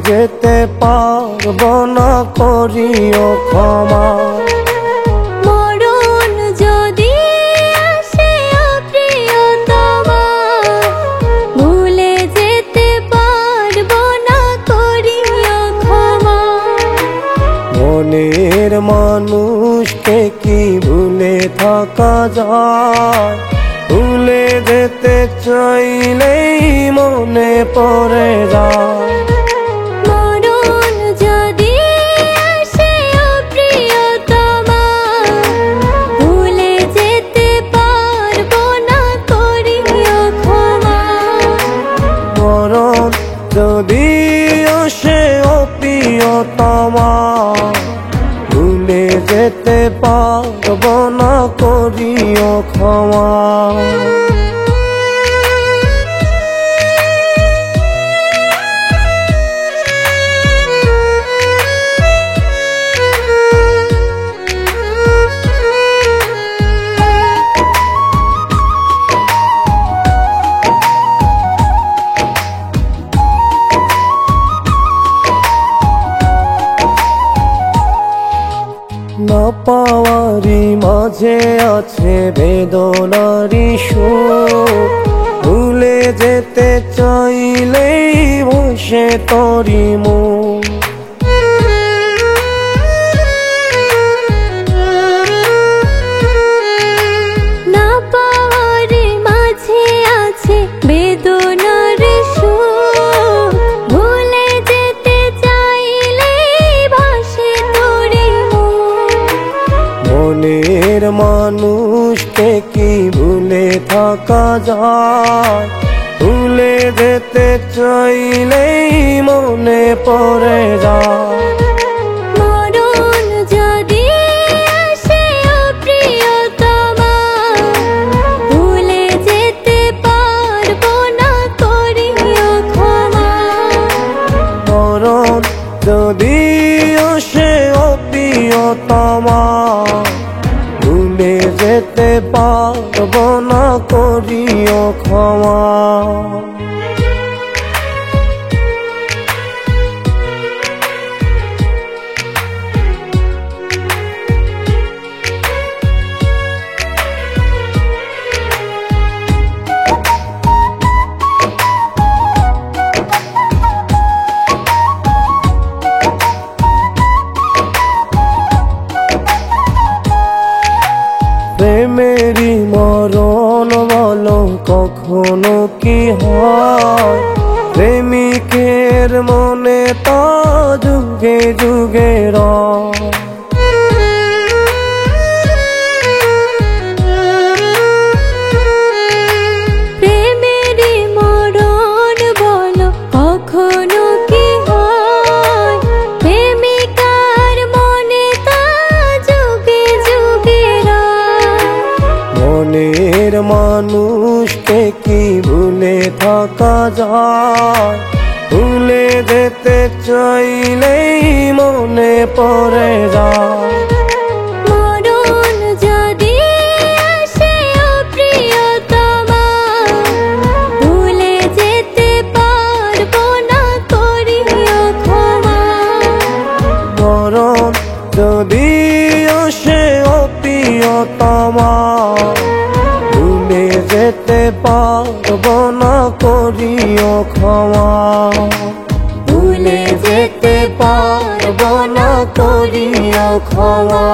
যেতে পারবো না, করিও ক্ষমা। মরণ যদি আসে প্রিয়তমা, ভুলে যেতে পারবো না, করিও ক্ষমা। মনের মানুষকে কি ভুলে থাকা যায়? ভুলে যেতে চাইলেই মনে পড়ে যায়। মরণ যদি আসে প্রিয়তমা, ভুলে যেতে পারবো না, করিও ক্ষমা। মরণ যদি আসে প্রিয়তমা, ভুলে যেতে পারবো না, করিও ক্ষমা। না পাওয়ারি মাঝে আছে বেদনারি সুখ, ভুলে যেতে চাইলেই বসে তোরি মুখ। না পাওয়ারি মাঝে আছে বেদনার সুখ, ভুলে যেতে চাইলেই ভাসে তোরি মুখ। মনের মানুষকে কি ভুলে থাকা যায়? ভুলে যেতে চাইলেই মনে পড়ে যায়। মরণ যদি আসে প্রিয়তমা, ভুলে যেতে পারবো না, করিও ক্ষমা। মরণ যদি আসে প্রিয়তমা, ভুলে যেতে পারবো না, করিও ক্ষমা। প্রেমেরই মরণ বলো কখনো কি হয়? প্রেমিকের মনে তা যুগে যুগে রয়। প্রেমেরই মরণ বলো কখনো কি হয়? প্রেমিকার মনে তা যুগে যুগে রয়। মনের মানুষকে কি ভুলে থাকা যায়? ভুলে যেতে চাইলেই মনে পড়ে যায়। মরণ যদি আসে প্রিয়তমা, ভুলে যেতে পারবো না, করিও ক্ষমা। মরণ যদি আসে প্রিয়তমা, ভুলে যেতে পারবো না, করিও ক্ষমা। ভুলে যেতে পারবো না, করিও ক্ষমা।